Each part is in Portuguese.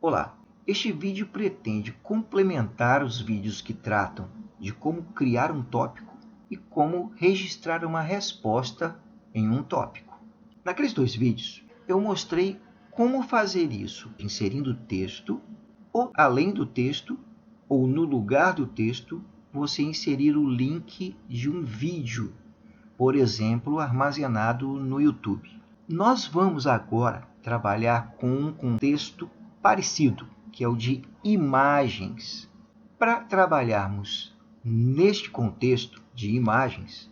Olá, este vídeo pretende complementar os vídeos que tratam de como criar um tópico e como registrar uma resposta em um tópico. Naqueles dois vídeos, eu mostrei como fazer isso, inserindo texto, ou além do texto, ou no lugar do texto, você inserir o link de um vídeo, por exemplo, armazenado no YouTube. Nós vamos agora trabalhar com um contexto parecido, que é o de imagens. Para trabalharmos neste contexto de imagens,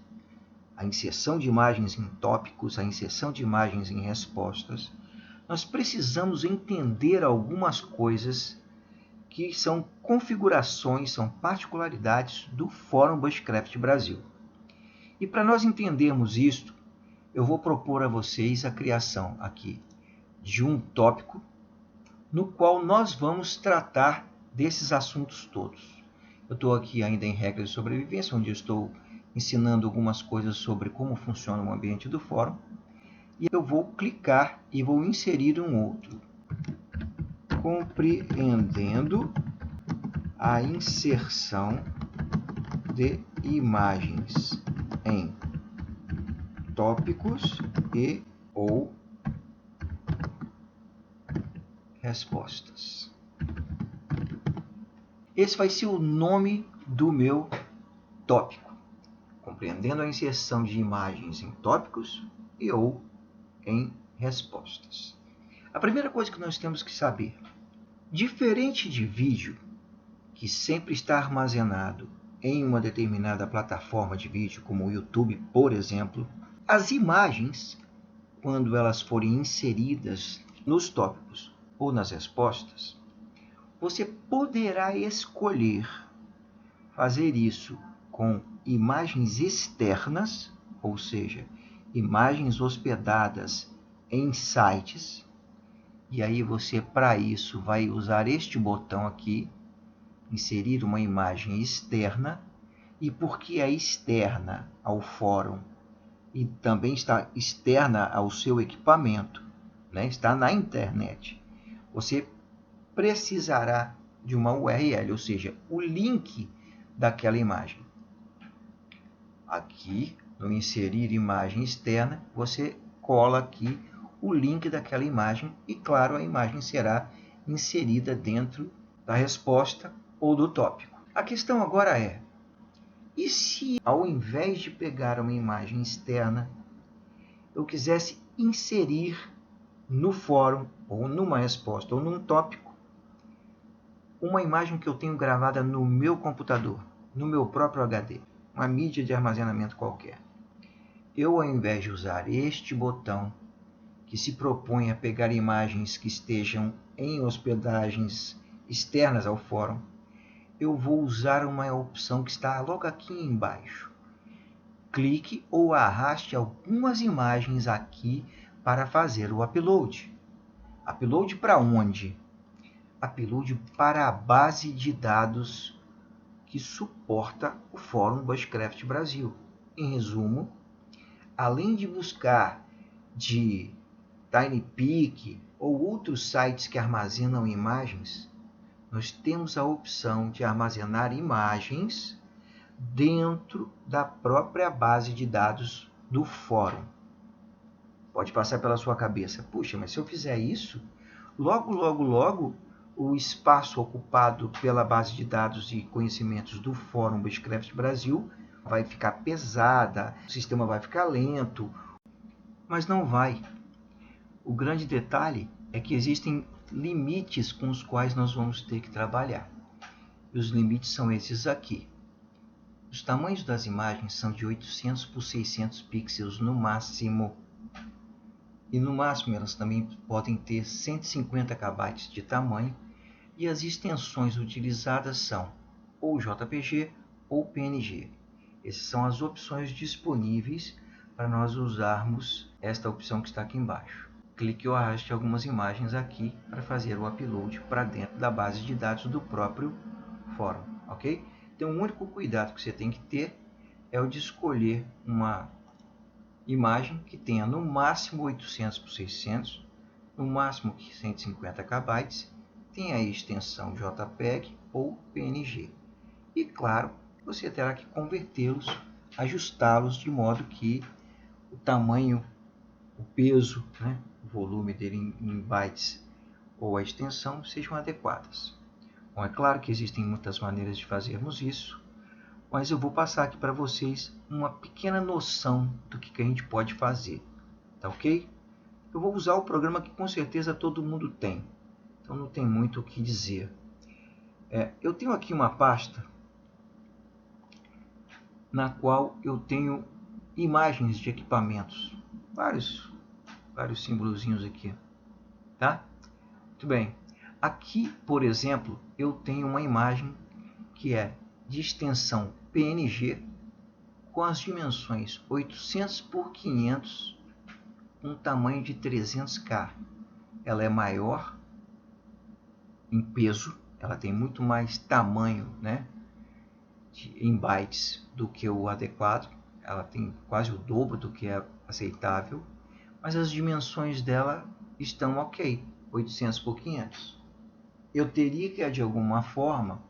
a inserção de imagens em tópicos, a inserção de imagens em respostas, nós precisamos entender algumas coisas que são configurações, são particularidades do Fórum Bushcraft Brasil. E para nós entendermos isto, eu vou propor a vocês a criação aqui de um tópico no qual nós vamos tratar desses assuntos todos. Eu estou aqui ainda em regras de sobrevivência, onde eu estou ensinando algumas coisas sobre como funciona o ambiente do fórum. E eu vou clicar e vou inserir um outro. Compreendendo a inserção de imagens em tópicos e ou respostas. Esse vai ser o nome do meu tópico. Compreendendo a inserção de imagens em tópicos e ou em respostas. A primeira coisa que nós temos que saber, diferente de vídeo, que sempre está armazenado em uma determinada plataforma de vídeo, como o YouTube, por exemplo, as imagens, quando elas forem inseridas nos tópicos ou nas respostas, você poderá escolher fazer isso com imagens externas, ou seja, imagens hospedadas em sites, e aí você, para isso, vai usar este botão aqui, inserir uma imagem externa, e porque é externa ao fórum e também está externa ao seu equipamento, né? Está na internet, você precisará de uma URL, ou seja, o link daquela imagem. Aqui, no inserir imagem externa, você cola aqui o link daquela imagem e, claro, a imagem será inserida dentro da resposta ou do tópico. A questão agora é, e se ao invés de pegar uma imagem externa, eu quisesse inserir no fórum, ou numa resposta, ou num tópico, uma imagem que eu tenho gravada no meu computador, no meu próprio HD, uma mídia de armazenamento qualquer. Eu, ao invés de usar este botão, que se propõe a pegar imagens que estejam em hospedagens externas ao fórum, eu vou usar uma opção que está logo aqui embaixo. Clique ou arraste algumas imagens aqui para fazer o upload. Upload para onde? Upload para a base de dados que suporta o Fórum Bushcraft Brasil. Em resumo, além de buscar de TinyPic ou outros sites que armazenam imagens, nós temos a opção de armazenar imagens dentro da própria base de dados do fórum. Pode passar pela sua cabeça, puxa, mas se eu fizer isso, logo, o espaço ocupado pela base de dados e conhecimentos do Fórum Bushcraft Brasil vai ficar pesada, o sistema vai ficar lento, mas não vai. O grande detalhe é que existem limites com os quais nós vamos ter que trabalhar. E os limites são esses aqui. Os tamanhos das imagens são de 800 por 600 pixels no máximo. E no máximo elas também podem ter 150 KB de tamanho. E as extensões utilizadas são ou JPG ou PNG. Essas são as opções disponíveis para nós usarmos esta opção que está aqui embaixo. Clique ou arraste algumas imagens aqui para fazer o upload para dentro da base de dados do próprio fórum, ok? Então, o único cuidado que você tem que ter é o de escolher uma imagem que tenha no máximo 800 por 600, no máximo 150 KB tem a extensão JPEG ou PNG. E claro, você terá que convertê-los, ajustá-los de modo que o tamanho, o peso, né, o volume dele em bytes ou a extensão sejam adequadas. Bom, é claro que existem muitas maneiras de fazermos isso, mas eu vou passar aqui para vocês uma pequena noção do que a gente pode fazer, tá ok? Eu vou usar o programa que com certeza todo mundo tem, então não tem muito o que dizer. Eu tenho aqui uma pasta na qual eu tenho imagens de equipamentos, vários símbolozinhos aqui, tá? Muito bem. Aqui, por exemplo, eu tenho uma imagem que é de extensão PNG com as dimensões 800 por 500, um tamanho de 300K. Ela é maior em peso, ela tem muito mais tamanho, né, em bytes do que o adequado. Ela tem quase o dobro do que é aceitável, mas as dimensões dela estão ok, 800 por 500. Eu teria que, de alguma forma,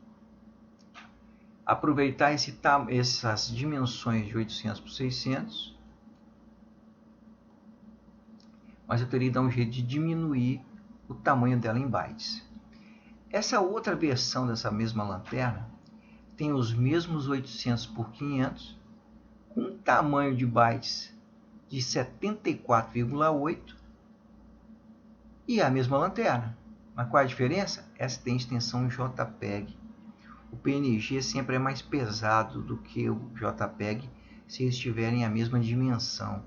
aproveitar essas dimensões de 800 por 600, mas eu teria que dar um jeito de diminuir o tamanho dela em bytes. Essa outra versão dessa mesma lanterna tem os mesmos 800 por 500, com um tamanho de bytes de 74,8 e a mesma lanterna. Mas qual é a diferença? Essa tem extensão JPEG. O PNG sempre é mais pesado do que o JPEG se eles tiverem a mesma dimensão,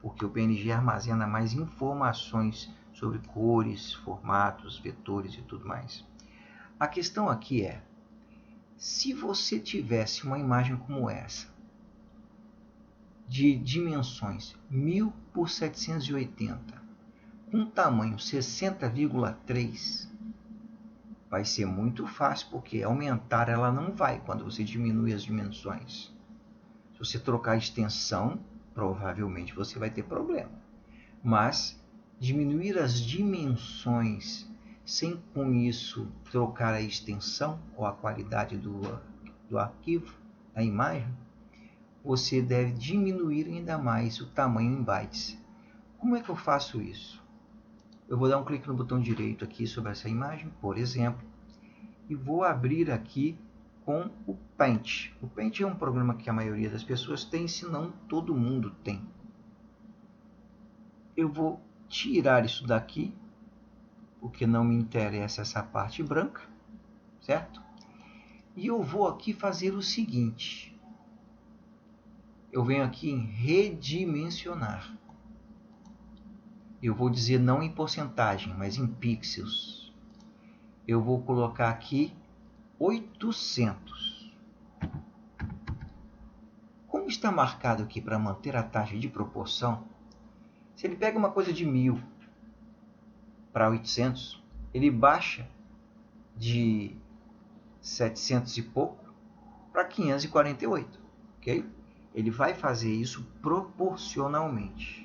porque o PNG armazena mais informações sobre cores, formatos, vetores e tudo mais. A questão aqui é, se você tivesse uma imagem como essa, de dimensões 1000 por 780, com tamanho 60,3, vai ser muito fácil, porque aumentar ela não vai quando você diminui as dimensões. Se você trocar a extensão, provavelmente você vai ter problema. Mas diminuir as dimensões sem com isso trocar a extensão ou a qualidade do arquivo, da imagem, você deve diminuir ainda mais o tamanho em bytes. Como é que eu faço isso? Eu vou dar um clique no botão direito aqui sobre essa imagem, por exemplo, e vou abrir aqui com o Paint. O Paint é um programa que a maioria das pessoas tem, se não todo mundo tem. Eu vou tirar isso daqui, porque não me interessa essa parte branca, certo? E eu vou aqui fazer o seguinte. Eu venho aqui em redimensionar. Eu vou dizer não em porcentagem, mas em pixels. Eu vou colocar aqui 800. Como está marcado aqui para manter a taxa de proporção, se ele pega uma coisa de 1000 para 800, ele baixa de 700 e pouco para 548, ok? Ele vai fazer isso proporcionalmente.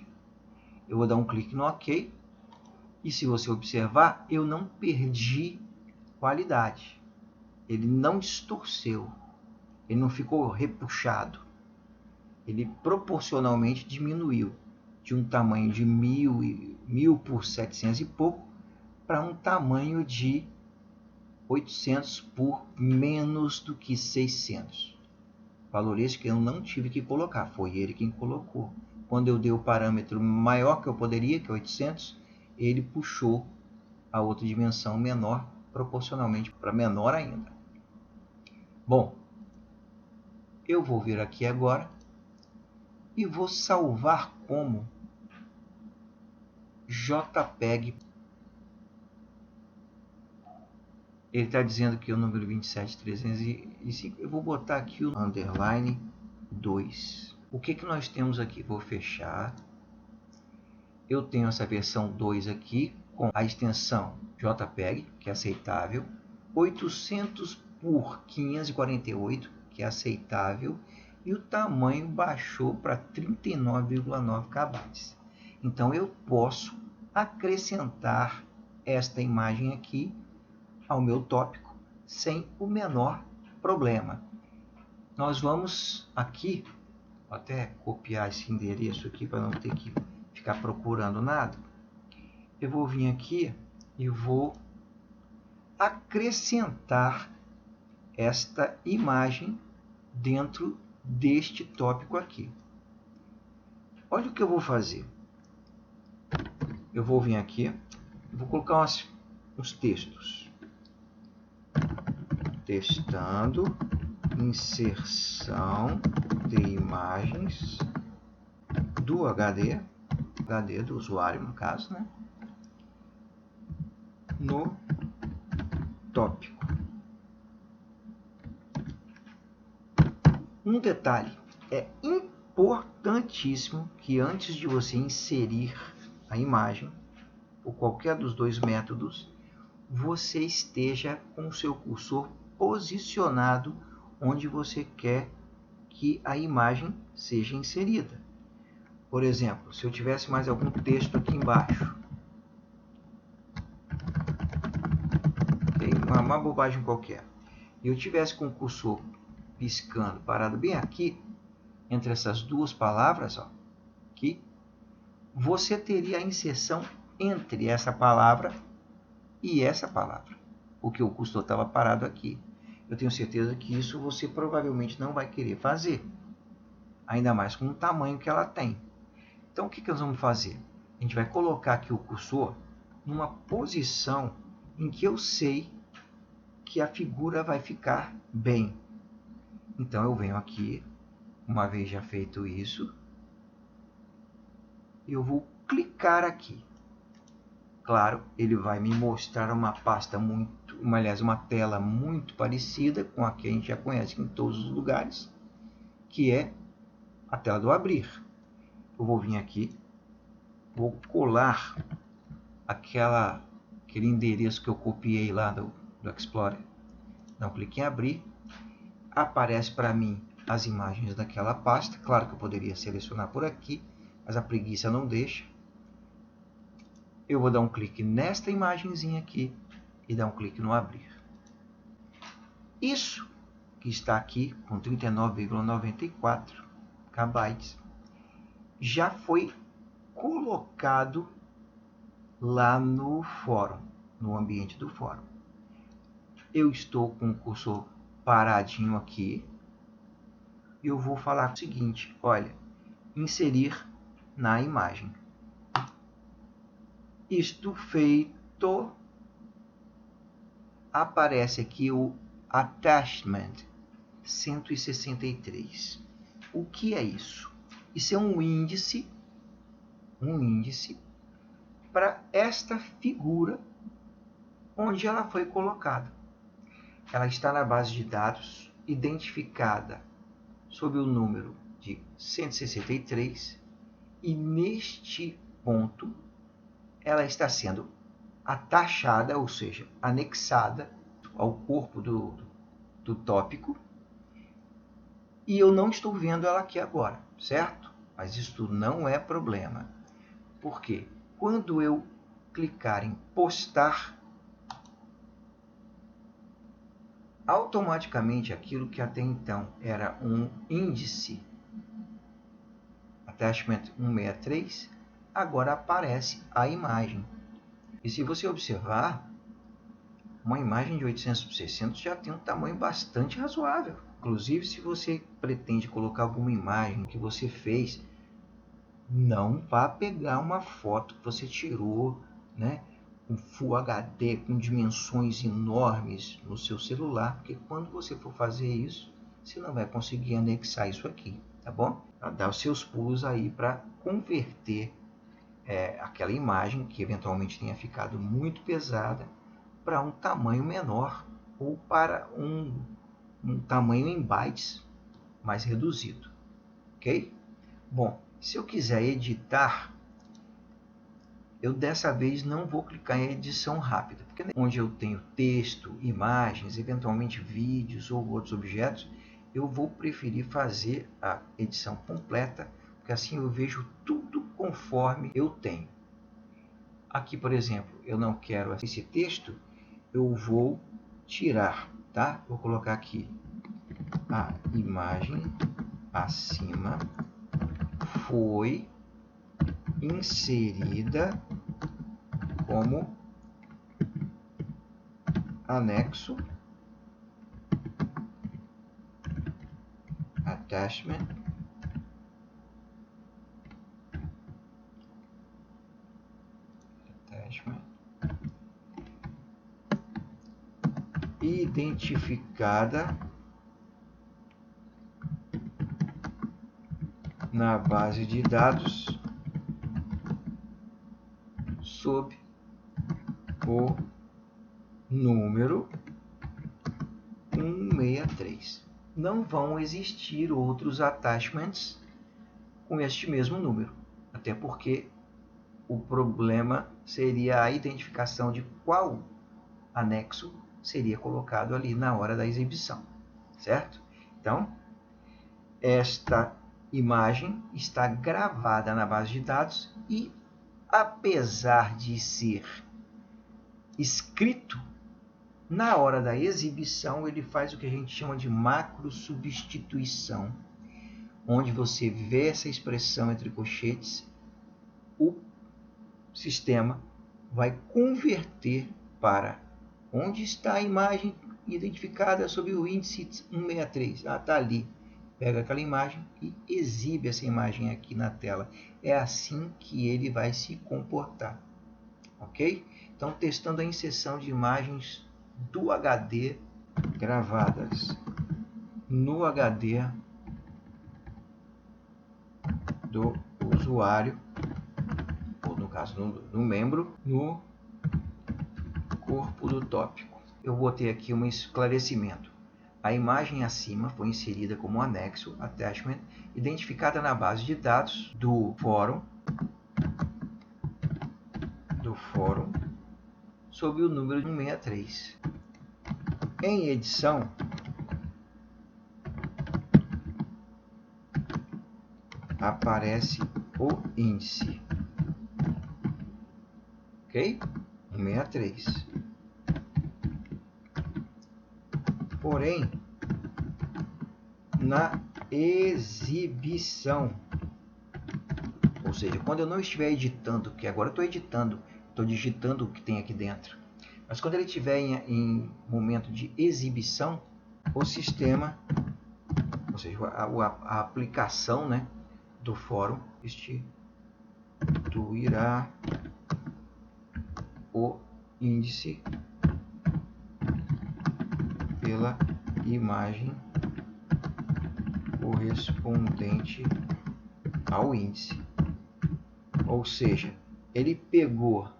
Eu vou dar um clique no OK, e se você observar, eu não perdi qualidade. Ele não distorceu, ele não ficou repuxado. Ele proporcionalmente diminuiu de um tamanho de 1000 por 700 e pouco para um tamanho de 800 por menos do que 600. Valor esse que eu não tive que colocar, foi ele quem colocou. Quando eu dei o parâmetro maior que eu poderia, que é 800, ele puxou a outra dimensão menor, proporcionalmente para menor ainda. Bom, eu vou vir aqui agora e vou salvar como JPEG. Ele está dizendo que é o número 27305. Eu vou botar aqui o underline 2. O que nós temos aqui? Vou fechar. Eu tenho essa versão 2 aqui com a extensão JPEG, que é aceitável, 800 por 548, que é aceitável, e o tamanho baixou para 39,9 KB. Então eu posso acrescentar esta imagem aqui ao meu tópico sem o menor problema. Nós vamos aqui, vou até copiar esse endereço aqui para não ter que ficar procurando nada. Eu vou vir aqui e vou acrescentar esta imagem dentro deste tópico aqui. Olha o que eu vou fazer. Eu vou vir aqui, vou colocar uns textos. Testando inserção de imagens do HD do usuário no caso, né? No tópico. Um detalhe, é importantíssimo que antes de você inserir a imagem, ou qualquer dos dois métodos, você esteja com o seu cursor posicionado onde você quer que a imagem seja inserida. Por exemplo, se eu tivesse mais algum texto aqui embaixo, uma bobagem qualquer, e eu tivesse com o cursor piscando, parado bem aqui, entre essas duas palavras, ó, aqui, você teria a inserção entre essa palavra e essa palavra, porque o cursor estava parado aqui. Eu tenho certeza que isso você provavelmente não vai querer fazer, ainda mais com o tamanho que ela tem. Então, o que nós vamos fazer? A gente vai colocar aqui o cursor numa posição em que eu sei que a figura vai ficar bem. Então, eu venho aqui, uma vez já feito isso, eu vou clicar aqui. Claro, ele vai me mostrar uma pasta uma tela muito parecida com a que a gente já conhece em todos os lugares, que é a tela do abrir. Eu vou vir aqui, vou colar aquele endereço que eu copiei lá do Explorer. Dá um clique em abrir, aparece para mim as imagens daquela pasta. Claro que eu poderia selecionar por aqui, mas a preguiça não deixa. Eu vou dar um clique nesta imagenzinha aqui e dar um clique no abrir. Isso que está aqui com 39,94 KB já foi colocado lá no fórum, no ambiente do fórum. Eu estou com o cursor paradinho aqui e eu vou falar o seguinte, olha, inserir na imagem. Isto feito, aparece aqui o Attachment 163. O que é isso? Isso é um índice para esta figura onde ela foi colocada. Ela está na base de dados, identificada sob o número de 163, e neste ponto ela está sendo atachada, ou seja, anexada ao corpo do tópico, e eu não estou vendo ela aqui agora, certo? Mas isso não é problema, porque quando eu clicar em postar, automaticamente aquilo que até então era um índice, attachment 163, agora aparece a imagem. E se você observar, uma imagem de 800 por 600 já tem um tamanho bastante razoável. Inclusive, se você pretende colocar alguma imagem que você fez, não vá pegar uma foto que você tirou, né, com Full HD, com dimensões enormes no seu celular, porque quando você for fazer isso, você não vai conseguir anexar isso aqui, tá bom? Dá os seus pulos aí para converter aquela imagem que eventualmente tenha ficado muito pesada para um tamanho menor ou para um tamanho em bytes mais reduzido, ok? Bom, se eu quiser editar, eu dessa vez não vou clicar em edição rápida, porque onde eu tenho texto, imagens, eventualmente vídeos ou outros objetos, eu vou preferir fazer a edição completa, porque assim eu vejo tudo conforme eu tenho. Aqui, por exemplo, eu não quero esse texto, eu vou tirar, tá? Vou colocar aqui a imagem acima foi inserida como anexo, attachment, identificada na base de dados sob o número 163. Não vão existir outros attachments com este mesmo número, até porque o problema seria a identificação de qual anexo seria colocado ali na hora da exibição, certo? Então, esta imagem está gravada na base de dados e, apesar de ser escrito, na hora da exibição ele faz o que a gente chama de macro substituição, onde você vê essa expressão entre colchetes, o sistema vai converter para onde está a imagem identificada sob o índice 163. Ah, está ali. Pega aquela imagem e exibe essa imagem aqui na tela. É assim que ele vai se comportar. Ok? Então, testando a inserção de imagens do HD gravadas no HD do usuário, ou no caso no membro, no corpo do tópico. Eu botei aqui um esclarecimento. A imagem acima foi inserida como anexo, attachment, identificada na base de dados do fórum sob o número 163. Em edição, aparece o índice, ok? 163. Porém, na exibição, ou seja, quando eu não estiver editando, porque agora eu estou editando, estou digitando o que tem aqui dentro, mas quando ele estiver em momento de exibição, o sistema, ou seja, a aplicação, né, do fórum instituirá o índice pela imagem correspondente ao índice. Ou seja, ele pegou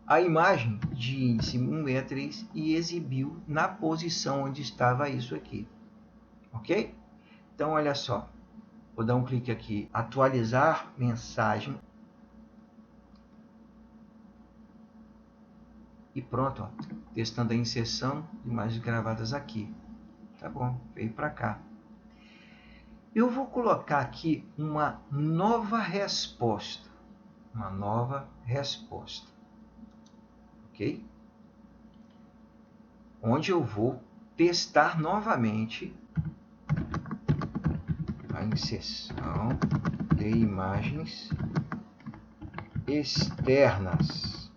a imagem de índice 163 e exibiu na posição onde estava isso aqui. Ok? Então, olha só. Vou dar um clique aqui, atualizar mensagem. E pronto, ó, testando a inserção de imagens gravadas aqui. Tá bom, veio para cá. Eu vou colocar aqui uma nova resposta. Ok? Onde eu vou testar novamente a inserção de imagens externas,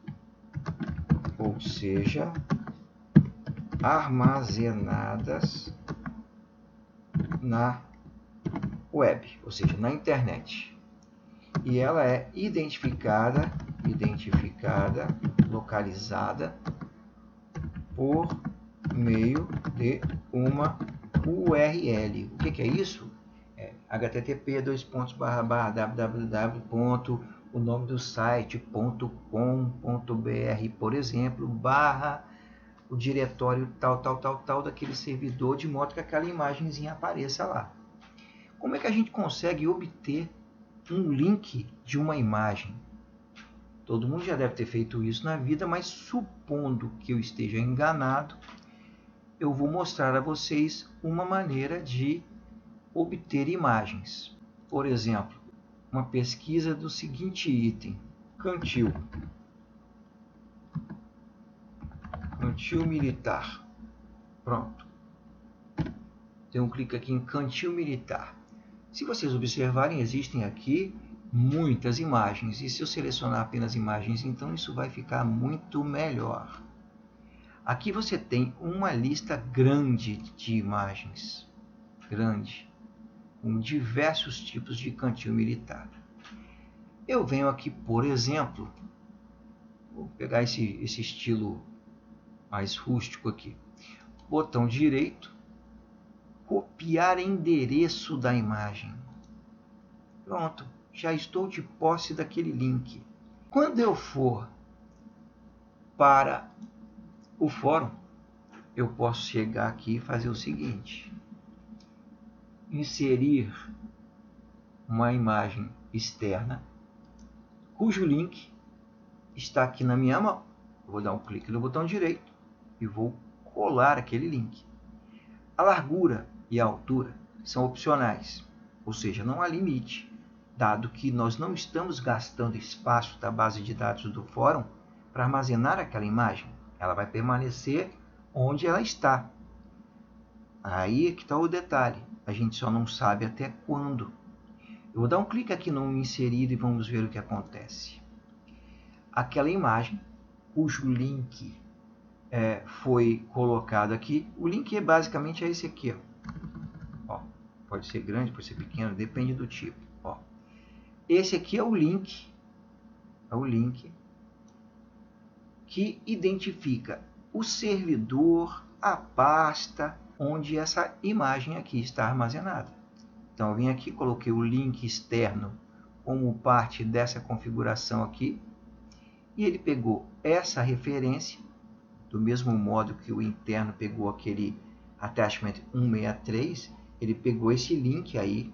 ou seja, armazenadas na web, ou seja, na internet. E ela é identificada, localizada por meio de uma URL. O que é isso? É http://www. O nome do site.com.br, por exemplo, barra o diretório tal daquele servidor, de modo que aquela imagenzinha apareça lá. Como é que a gente consegue obter um link de uma imagem? Todo mundo já deve ter feito isso na vida, mas supondo que eu esteja enganado, eu vou mostrar a vocês uma maneira de obter imagens. Por exemplo, uma pesquisa do seguinte item: cantil Cantil militar. Pronto. Tem um clique aqui em cantil militar. Se vocês observarem, existem aqui muitas imagens. E se eu selecionar apenas imagens, então isso vai ficar muito melhor. Aqui você tem uma lista grande de imagens. Grande. Com diversos tipos de cantil militar. Eu venho aqui, por exemplo, vou pegar esse estilo mais rústico aqui. Botão direito, copiar endereço da imagem. Pronto, já estou de posse daquele link. Quando eu for para o fórum, eu posso chegar aqui e fazer o seguinte: inserir uma imagem externa, cujo link está aqui na minha mão. Eu vou dar um clique no botão direito e vou colar aquele link. A largura e a altura são opcionais, ou seja, não há limite, dado que nós não estamos gastando espaço da base de dados do fórum para armazenar aquela imagem. Ela vai permanecer onde ela está. Aí é que está o detalhe, a gente só não sabe até quando. Eu vou dar um clique aqui no inserir e vamos ver o que acontece. Aquela imagem, cujo link foi colocado aqui. O link basicamente é esse aqui. Ó, pode ser grande, pode ser pequeno, depende do tipo. Ó, esse aqui é o link que identifica o servidor, a pasta onde essa imagem aqui está armazenada. Então eu vim aqui, coloquei o link externo como parte dessa configuração aqui, e ele pegou essa referência, do mesmo modo que o interno pegou aquele attachment 163, ele pegou esse link aí,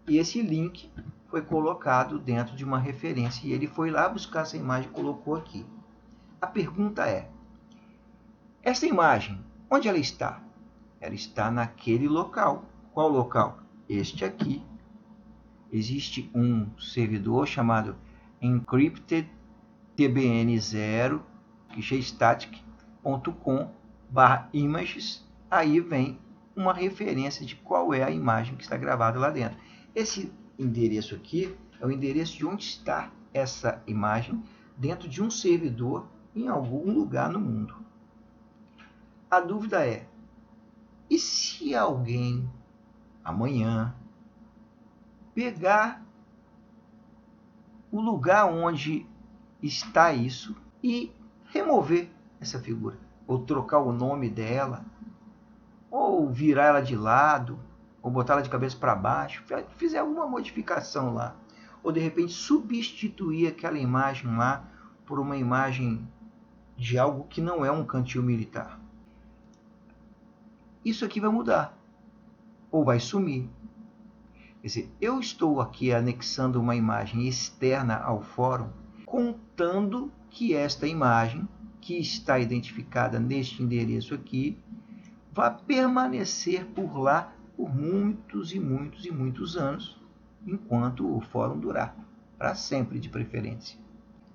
e esse link foi colocado dentro de uma referência, e ele foi lá buscar essa imagem e colocou aqui. A pergunta é, essa imagem, onde ela está? Ela está naquele local. Qual local? Este aqui. Existe um servidor chamado encrypted tbn0 static.com/images. Aí vem uma referência de qual é a imagem que está gravada lá dentro. Esse endereço aqui é o endereço de onde está essa imagem dentro de um servidor em algum lugar no mundo. A dúvida é, e se alguém amanhã pegar o lugar onde está isso e remover essa figura, ou trocar o nome dela, ou virar ela de lado, ou botar ela de cabeça para baixo, fizer alguma modificação lá, ou de repente substituir aquela imagem lá por uma imagem de algo que não é um cantil militar. Isso aqui vai mudar, ou vai sumir. Quer dizer, eu estou aqui anexando uma imagem externa ao fórum, contando que esta imagem, que está identificada neste endereço aqui, vai permanecer por lá por muitos e muitos e muitos anos, enquanto o fórum durar, para sempre de preferência.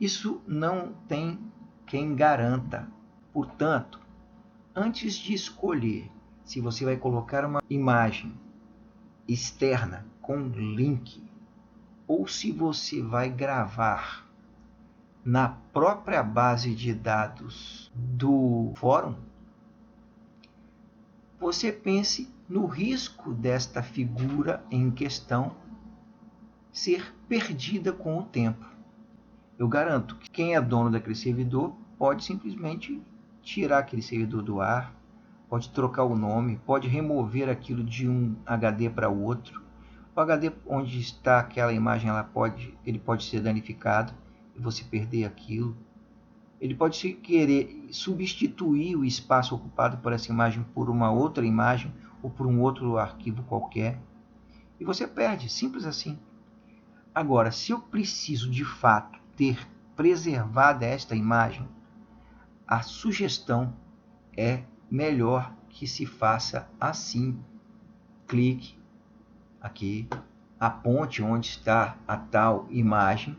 Isso não tem quem garanta. Portanto, antes de escolher se você vai colocar uma imagem externa com link ou se você vai gravar na própria base de dados do fórum, você pense no risco desta figura em questão ser perdida com o tempo. Eu garanto que quem é dono daquele servidor pode simplesmente tirar aquele servidor do ar, pode trocar o nome, pode remover aquilo de um HD para outro. O HD onde está aquela imagem, ele pode ser danificado e você perder aquilo. Ele pode querer substituir o espaço ocupado por essa imagem por uma outra imagem ou por um outro arquivo qualquer. E você perde, simples assim. Agora, se eu preciso de fato ter preservado esta imagem, a sugestão é melhor que se faça assim. Clique aqui, aponte onde está a tal imagem.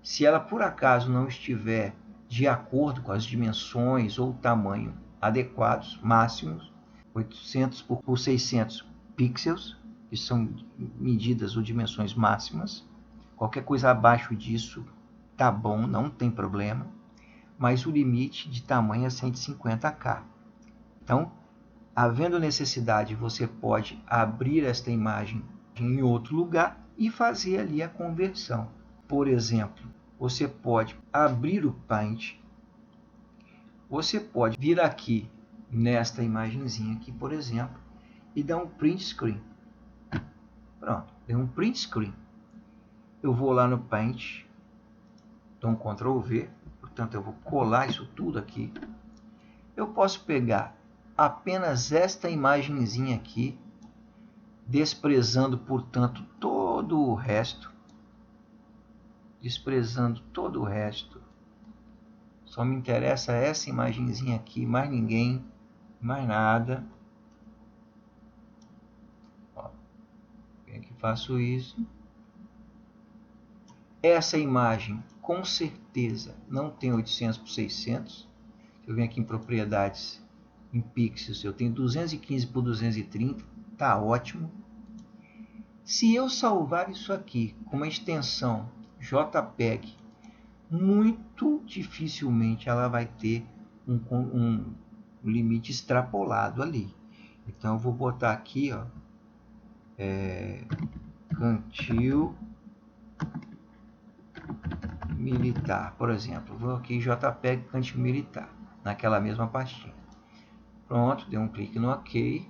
Se ela por acaso não estiver de acordo com as dimensões ou tamanho adequados, máximos, 800 por 600 pixels, que são medidas ou dimensões máximas. Qualquer coisa abaixo disso tá bom, não tem problema, mas o limite de tamanho é 150K. Então, havendo necessidade, você pode abrir esta imagem em outro lugar e fazer ali a conversão. Por exemplo, você pode abrir o Paint, você pode vir aqui nesta imagenzinha aqui, por exemplo, e dar um print screen. Pronto, deu um print screen. Eu vou lá no Paint, dou um Ctrl V, portanto eu vou colar isso tudo aqui. Eu posso pegar apenas esta imagenzinha aqui, desprezando, portanto, todo o resto. Desprezando todo o resto. Só me interessa essa imagenzinha aqui, mais ninguém, mais nada. Ó, eu aqui faço isso. Essa imagem, com certeza, não tem 800 por 600. Eu venho aqui em propriedades, em pixels, eu tenho 215 por 230, tá ótimo. Se eu salvar isso aqui com uma extensão JPEG, muito dificilmente ela vai ter um limite extrapolado ali. Então eu vou botar aqui, ó, cantil militar, por exemplo. Vou aqui JPEG cantil militar, naquela mesma pastinha. Pronto, dei um clique no OK.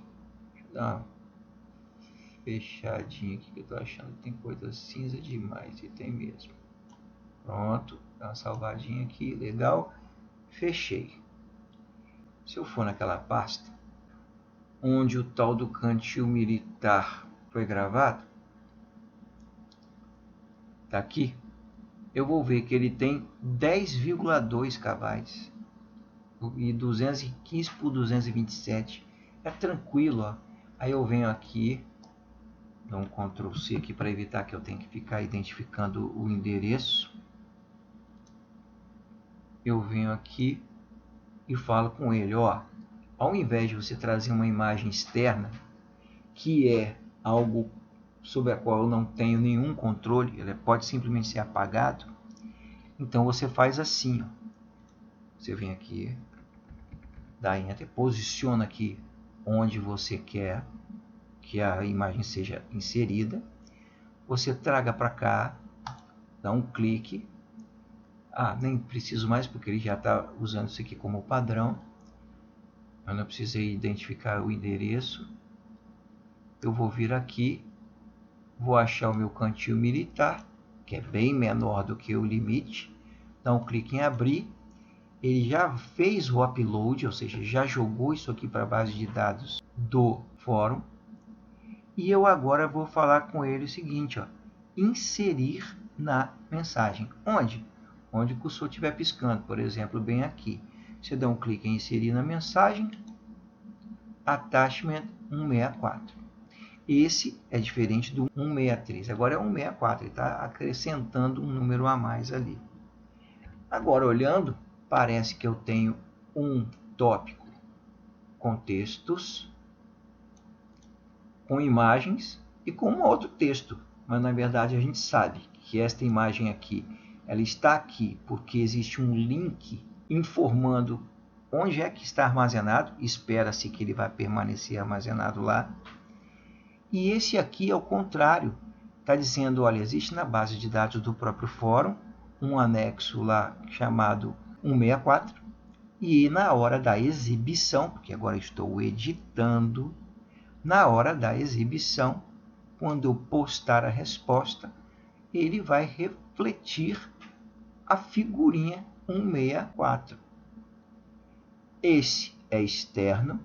Deixa eu dar uma fechadinha aqui, que eu tô achando que tem coisa cinza demais, e tem mesmo. Pronto, dá uma salvadinha aqui, legal. Fechei. Se eu for naquela pasta onde o tal do cantil militar foi gravado, tá aqui, eu vou ver que ele tem 10,2 KB e 215 por 227. É tranquilo, ó. Aí eu venho aqui, dou um Ctrl C aqui para evitar que eu tenha que ficar identificando o endereço. Eu venho aqui e falo com ele, ó, ao invés de você trazer uma imagem externa, que é algo sobre a qual eu não tenho nenhum controle, ele pode simplesmente ser apagado, então você faz assim, ó. Você vem aqui, dá Enter, posiciona aqui onde você quer que a imagem seja inserida, você traga para cá, dá um clique, nem preciso mais porque ele já está usando isso aqui como padrão, eu não precisei identificar o endereço. Eu vou vir aqui, vou achar o meu cantil militar, que é bem menor do que o limite, dá um clique em abrir, ele já fez o upload, ou seja, já jogou isso aqui para a base de dados do fórum, e eu agora vou falar com ele o seguinte, ó, inserir na mensagem. Onde? Onde o cursor estiver piscando, por exemplo, bem aqui. Você dá um clique em inserir na mensagem, attachment 164. Esse é diferente do 163. Agora é 164, ele está acrescentando um número a mais ali. Agora, olhando, parece que eu tenho um tópico com textos, com imagens e com um outro texto. Mas, na verdade, a gente sabe que esta imagem aqui, ela está aqui porque existe um link informando onde é que está armazenado. Espera-se que ele vai permanecer armazenado lá. E esse aqui, ao contrário, está dizendo, olha, existe na base de dados do próprio fórum um anexo lá chamado 164, e na hora da exibição, porque agora estou editando, na hora da exibição, quando eu postar a resposta, ele vai refletir a figurinha 164. Esse é externo,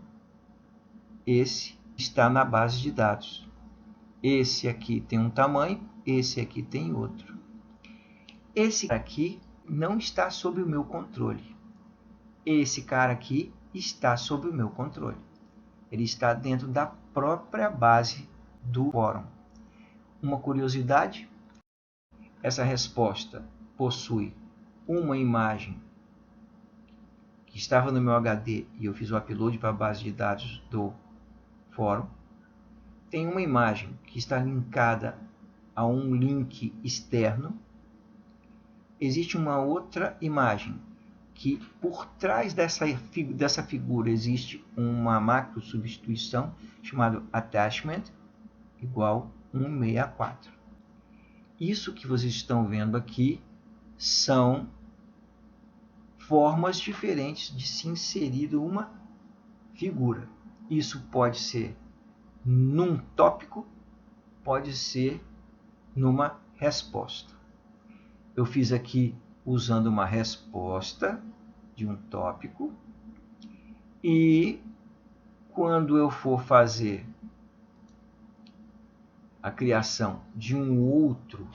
esse está na base de dados. Esse aqui tem um tamanho, esse aqui tem outro. Esse aqui não está sob o meu controle. Esse cara aqui está sob o meu controle. Ele está dentro da própria base do fórum. Uma curiosidade, essa resposta possui uma imagem que estava no meu HD e eu fiz o upload para a base de dados do fórum. Tem uma imagem que está linkada a um link externo. Existe uma outra imagem que por trás dessa figura existe uma macro substituição chamada attachment igual 164. Isso que vocês estão vendo aqui são formas diferentes de se inserir uma figura. Isso pode ser num tópico, pode ser numa resposta. Eu fiz aqui usando uma resposta de um tópico, e quando eu for fazer a criação de um outro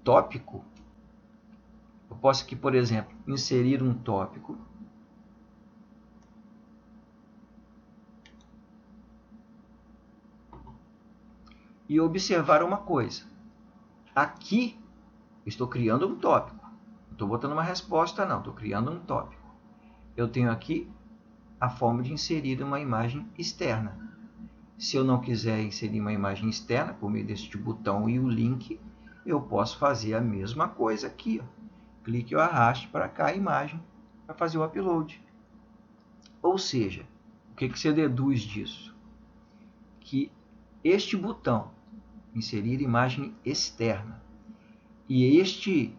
tópico, eu posso aqui, por exemplo, inserir um tópico e observar uma coisa. Aqui estou criando um tópico. Não estou botando uma resposta, não. Estou criando um tópico. Eu tenho aqui a forma de inserir uma imagem externa. Se eu não quiser inserir uma imagem externa por meio deste botão e o link, eu posso fazer a mesma coisa aqui. Clique ou arraste para cá a imagem para fazer o upload. Ou seja, o que você deduz disso? Que este botão, inserir imagem externa, e este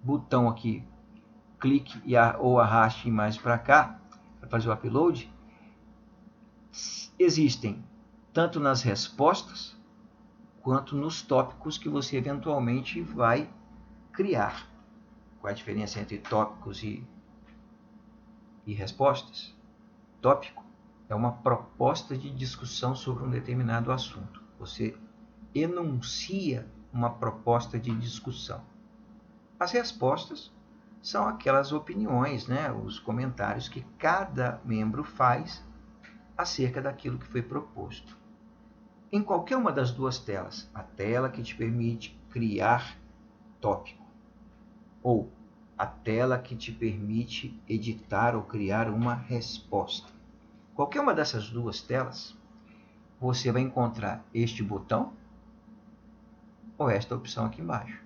botão aqui, clique ou arraste a imagem para cá para fazer o upload, existem tanto nas respostas quanto nos tópicos que você eventualmente vai criar. Qual é a diferença entre tópicos e respostas? Tópico é uma proposta de discussão sobre um determinado assunto. Você enuncia uma proposta de discussão. As respostas são aquelas opiniões, os comentários que cada membro faz acerca daquilo que foi proposto. Em qualquer uma das duas telas, a tela que te permite criar tópico ou a tela que te permite editar ou criar uma resposta. Qualquer uma dessas duas telas, você vai encontrar este botão ou esta opção aqui embaixo.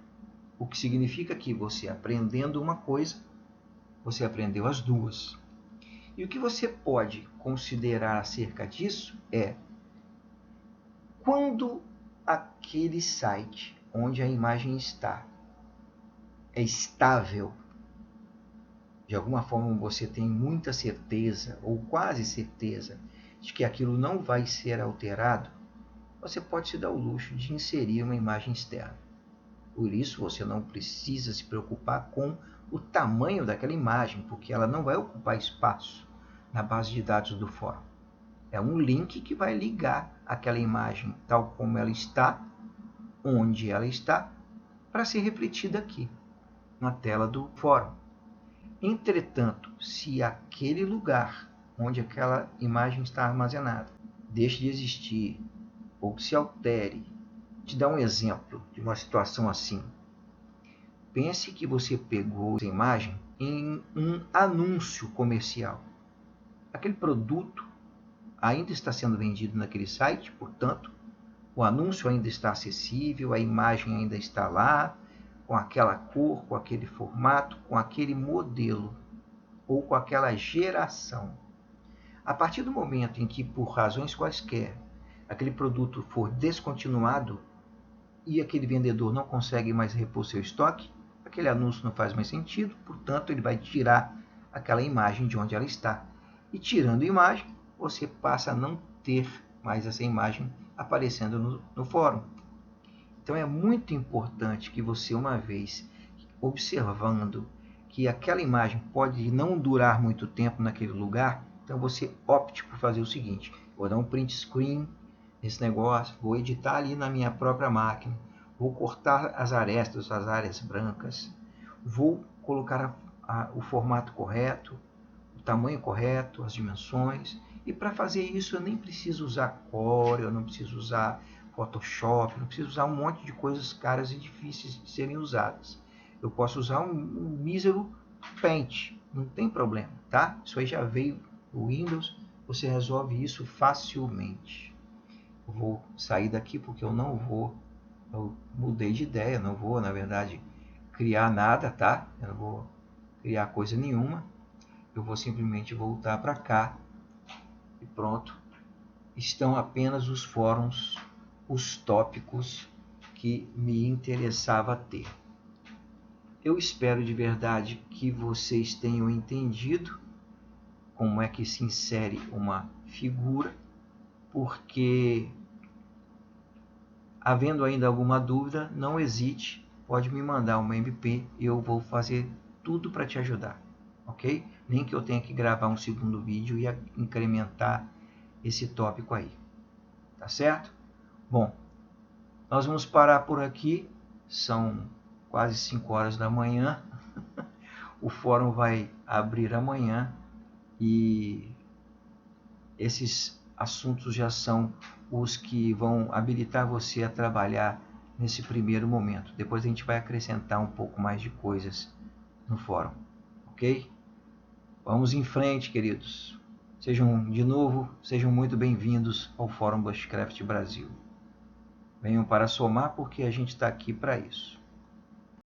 O que significa que você, aprendendo uma coisa, você aprendeu as duas. E o que você pode considerar acerca disso é: quando aquele site onde a imagem está é estável, de alguma forma você tem muita certeza ou quase certeza de que aquilo não vai ser alterado, você pode se dar o luxo de inserir uma imagem externa. Por isso você não precisa se preocupar com o tamanho daquela imagem, porque ela não vai ocupar espaço na base de dados do fórum. É um link que vai ligar aquela imagem tal como ela está, onde ela está, para ser refletida aqui, na tela do fórum. Entretanto, se aquele lugar onde aquela imagem está armazenada deixe de existir ou que se altere, te dar um exemplo de uma situação assim. Pense que você pegou essa imagem em um anúncio comercial. Aquele produto ainda está sendo vendido naquele site, portanto, o anúncio ainda está acessível, a imagem ainda está lá, com aquela cor, com aquele formato, com aquele modelo ou com aquela geração. A partir do momento em que, por razões quaisquer, aquele produto for descontinuado e aquele vendedor não consegue mais repor seu estoque, aquele anúncio não faz mais sentido, portanto, ele vai tirar aquela imagem de onde ela está. E tirando a imagem, você passa a não ter mais essa imagem aparecendo no fórum. Então é muito importante que você, uma vez observando que aquela imagem pode não durar muito tempo naquele lugar, então você opte por fazer o seguinte: vou dar um print screen nesse negócio, vou editar ali na minha própria máquina, vou cortar as arestas, as áreas brancas, vou colocar o formato correto, o tamanho correto, as dimensões. E para fazer isso eu nem preciso usar Corel, eu não preciso usar Photoshop, não preciso usar um monte de coisas caras e difíceis de serem usadas. Eu posso usar um mísero Paint, não tem problema, tá? Isso aí já veio o Windows, você resolve isso facilmente. Eu vou sair daqui porque eu mudei de ideia, não vou, na verdade, criar nada, tá? Eu não vou criar coisa nenhuma. Eu vou simplesmente voltar para cá e pronto. Estão apenas os fóruns, os tópicos que me interessava ter. Eu espero de verdade que vocês tenham entendido como é que se insere uma figura, porque havendo ainda alguma dúvida, não hesite, pode me mandar uma MP e eu vou fazer tudo para te ajudar, ok? Nem que eu tenha que gravar um segundo vídeo e incrementar esse tópico aí, tá certo? Bom, nós vamos parar por aqui, são quase 5 horas da manhã, o fórum vai abrir amanhã e esses assuntos já são os que vão habilitar você a trabalhar nesse primeiro momento. Depois a gente vai acrescentar um pouco mais de coisas no fórum, ok? Vamos em frente, queridos. Sejam muito bem-vindos ao Fórum Bushcraft Brasil. Venham para somar porque a gente está aqui para isso.